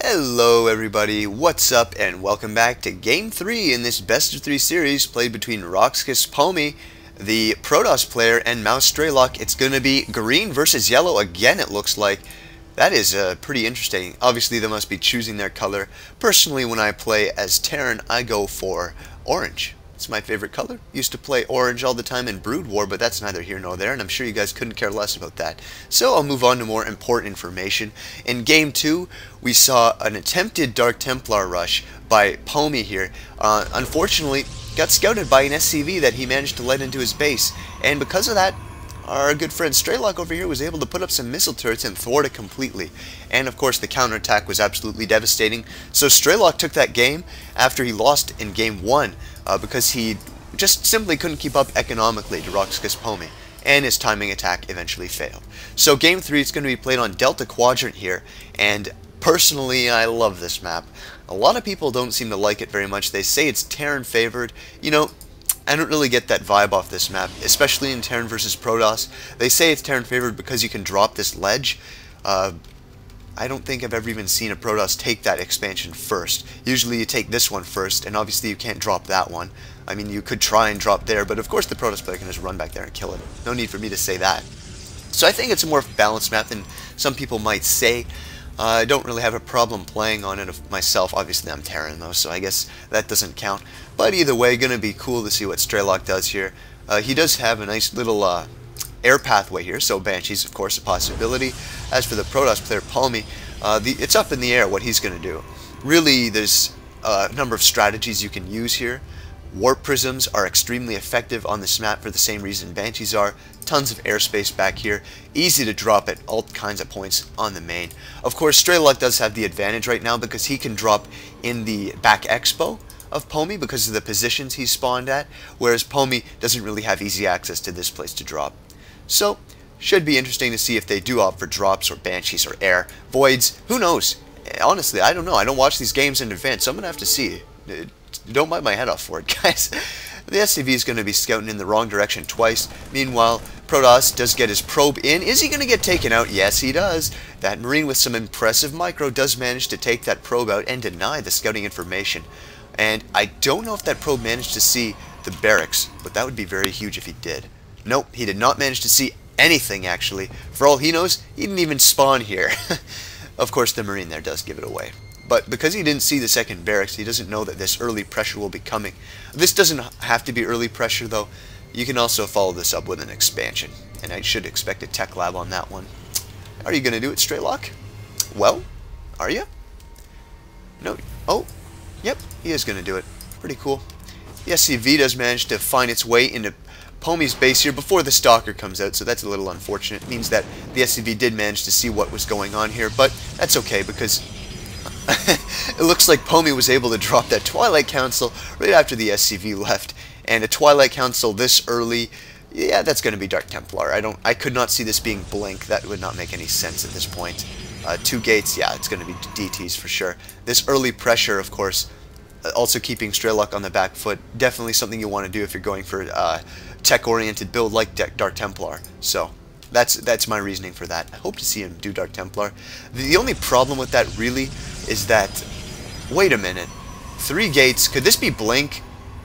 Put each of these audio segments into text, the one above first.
Hello everybody, what's up and welcome back to Game 3 in this best of 3 series played between RoXKISPomi, the Protoss player, and mouzStrelok. It's going to be green versus yellow again, it looks like. That is pretty interesting. Obviously they must be choosing their color. Personally, when I play as Terran, I go for orange. It's my favorite color. Used to play orange all the time in Brood War, but that's neither here nor there, and I'm sure you guys couldn't care less about that. So I'll move on to more important information. In Game 2, we saw an attempted Dark Templar rush by Pomi here. Unfortunately, got scouted by an SCV that he managed to let into his base, and because of that, our good friend Strelok over here was able to put up some missile turrets and thwart it completely. And of course the counterattack was absolutely devastating. So Strelok took that game after he lost in Game 1 because he just simply couldn't keep up economically to RoXKISPomi, and his timing attack eventually failed. So Game 3 is going to be played on Delta Quadrant here, and personally I love this map. A lot of people don't seem to like it very much. They say it's Terran favored. You know, I don't really get that vibe off this map, especially in Terran versus Protoss. They say it's Terran favored because you can drop this ledge. I don't think I've ever even seen a Protoss take that expansion first. Usually you take this one first, and obviously you can't drop that one. I mean, you could try and drop there, but of course the Protoss player can just run back there and kill it. No need for me to say that. So I think it's a more balanced map than some people might say. I don't really have a problem playing on it myself. Obviously I'm Terran though, so I guess that doesn't count. But either way, gonna be cool to see what Strelok does here. He does have a nice little air pathway here, so Banshee's of course a possibility. As for the Protoss player Pomi, it's up in the air what he's gonna do. Really, there's a number of strategies you can use here. Warp prisms are extremely effective on this map for the same reason Banshees are. Tons of airspace back here, easy to drop at all kinds of points on the main. Of course, Strelok does have the advantage right now because he can drop in the back expo of Pomi because of the positions he's spawned at, whereas Pomi doesn't really have easy access to this place to drop. So, should be interesting to see if they do opt for drops or Banshees or air. Voids, who knows? Honestly, I don't know. I don't watch these games in advance, so I'm going to have to see. Don't bite my head off for it, guys. The SCV is going to be scouting in the wrong direction twice. Meanwhile, Protoss does get his probe in. Is he going to get taken out? Yes, he does. That Marine with some impressive micro does manage to take that probe out and deny the scouting information. And I don't know if that probe managed to see the barracks, but that would be very huge if he did. Nope, he did not manage to see anything, actually. For all he knows, he didn't even spawn here. Of course, the Marine there does give it away. But because he didn't see the second barracks, he doesn't know that this early pressure will be coming. This doesn't have to be early pressure, though. You can also follow this up with an expansion, and I should expect a tech lab on that one. Are you going to do it, Strelok? Well, are you? No. Oh, yep, he is going to do it. Pretty cool. The SCV does manage to find its way into Pomi's base here before the Stalker comes out, so that's a little unfortunate. It means that the SCV did manage to see what was going on here, but that's okay because it looks like Pomi was able to drop that Twilight Council right after the SCV left, and a Twilight Council this early, yeah, that's going to be Dark Templar. I could not see this being Blink. That would not make any sense at this point. 2 gates, yeah, it's going to be DTs for sure. This early pressure, of course, also keeping Strelok on the back foot, definitely something you want to do if you're going for a tech-oriented build like Dark Templar. So that's my reasoning for that. I hope to see him do Dark Templar. The only problem with that really is that, wait a minute, 3 gates, could this be Blink?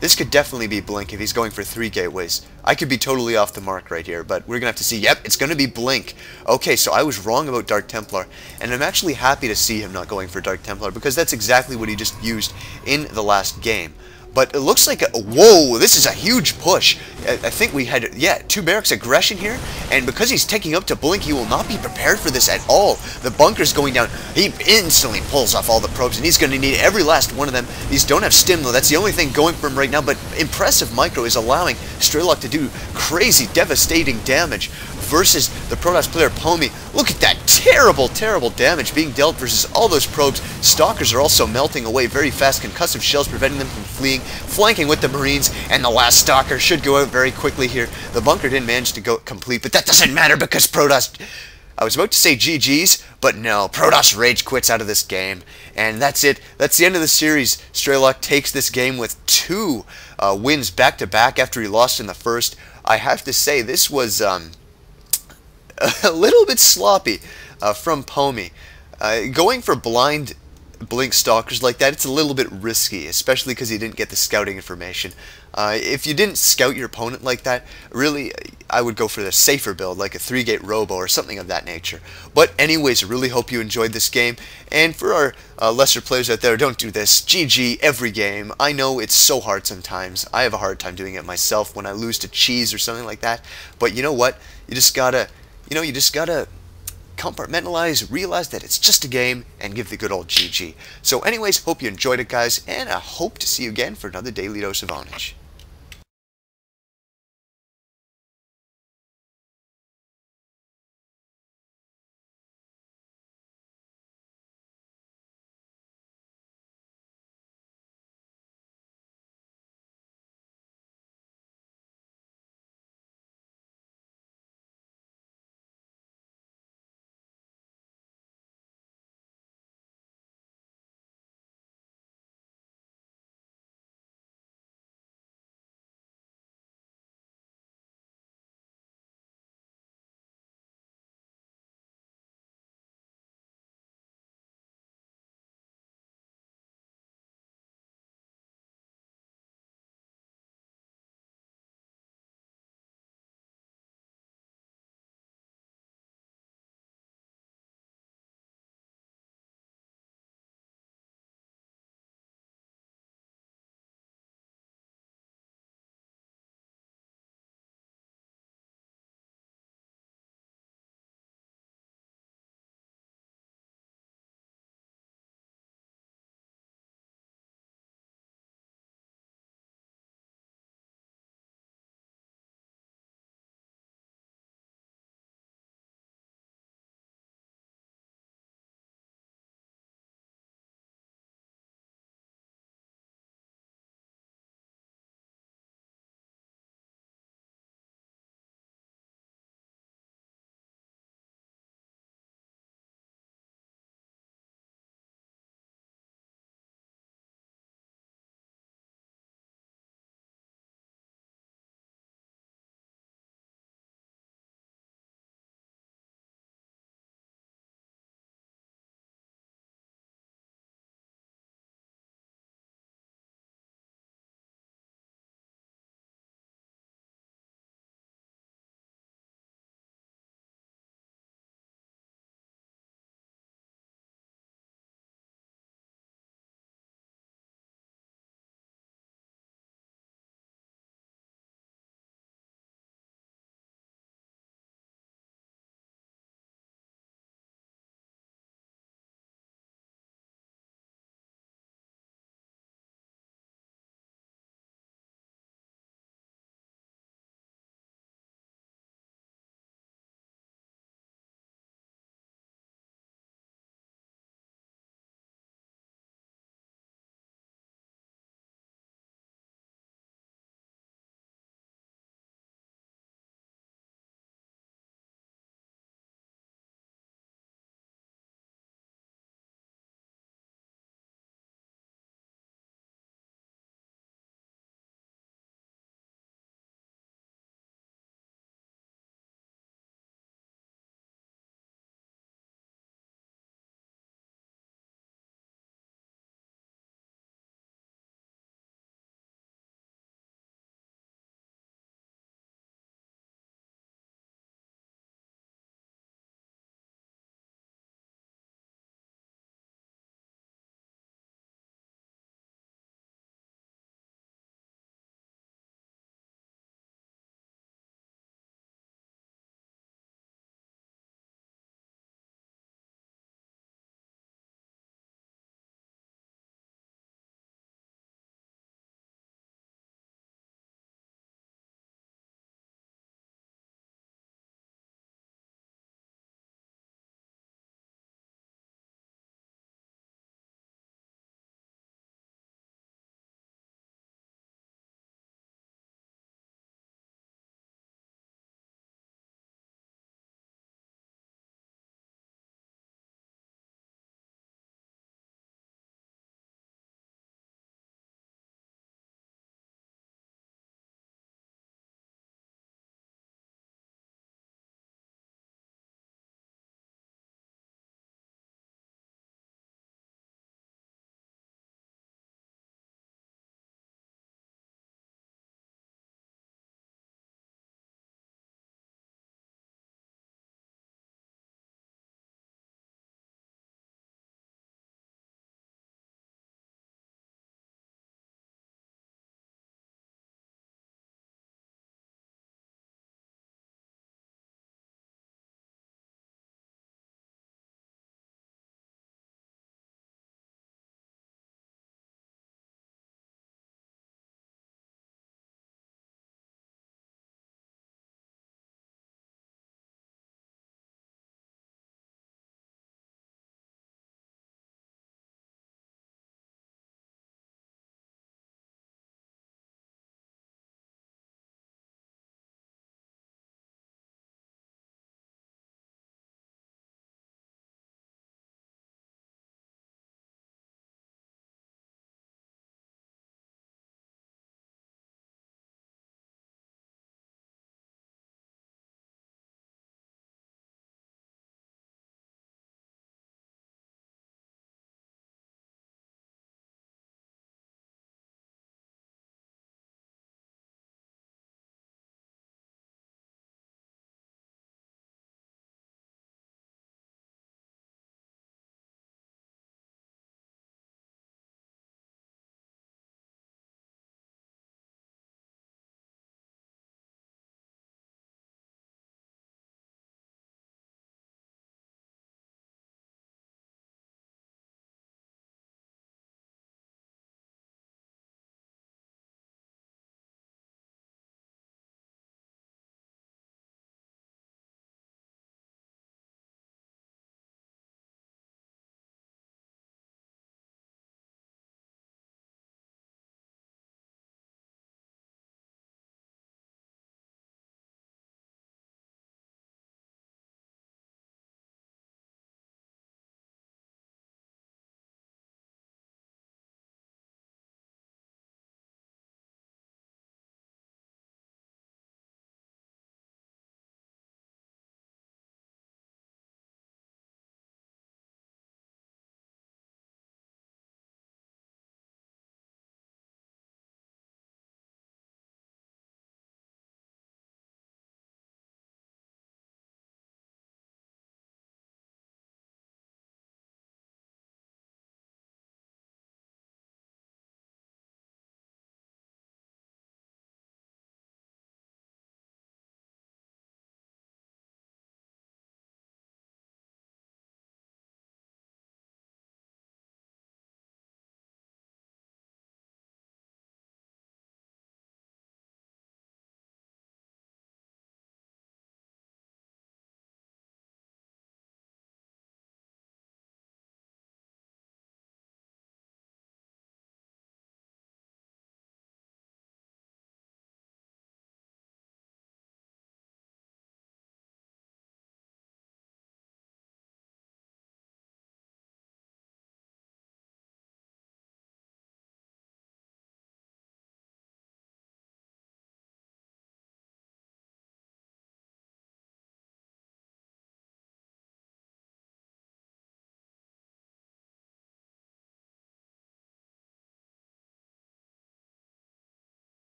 This could definitely be Blink if he's going for 3 gateways. I could be totally off the mark right here, but we're going to have to see. Yep, it's going to be Blink. Okay, so I was wrong about Dark Templar, and I'm actually happy to see him not going for Dark Templar, because that's exactly what he just used in the last game. But it looks like whoa, this is a huge push. I think we had, yeah, 2 barracks aggression here, and because he's taking up to Blink, he will not be prepared for this at all. The bunker's going down. He instantly pulls off all the probes, and he's going to need every last one of them. These don't have stim, though. That's the only thing going for him right now, but impressive micro is allowing Strelok to do crazy, devastating damage versus the Protoss player Pomi. Look at that terrible, terrible damage being dealt versus all those probes. Stalkers are also melting away very fast. Concussive shells preventing them from fleeing, flanking with the Marines, and the last Stalker should go out very quickly here. The bunker didn't manage to go complete, but that doesn't matter because Protoss... I was about to say GG's, but no, Protoss rage quits out of this game, and that's it. That's the end of the series. Strelok takes this game with 2 wins back-to-back after he lost in the first. I have to say, this was a little bit sloppy from Pomi. Going for blind blink stalkers like that, it's a little bit risky, especially because you didn't get the scouting information. If you didn't scout your opponent like that, really, I would go for the safer build, like a 3-gate robo or something of that nature. But anyways, I really hope you enjoyed this game, and for our lesser players out there, don't do this. GG every game. I know it's so hard sometimes. I have a hard time doing it myself when I lose to cheese or something like that, but you know what? You just gotta compartmentalize, realize that it's just a game, and give the good old GG. So anyways, hope you enjoyed it, guys, and I hope to see you again for another Daily Dose of Ownage.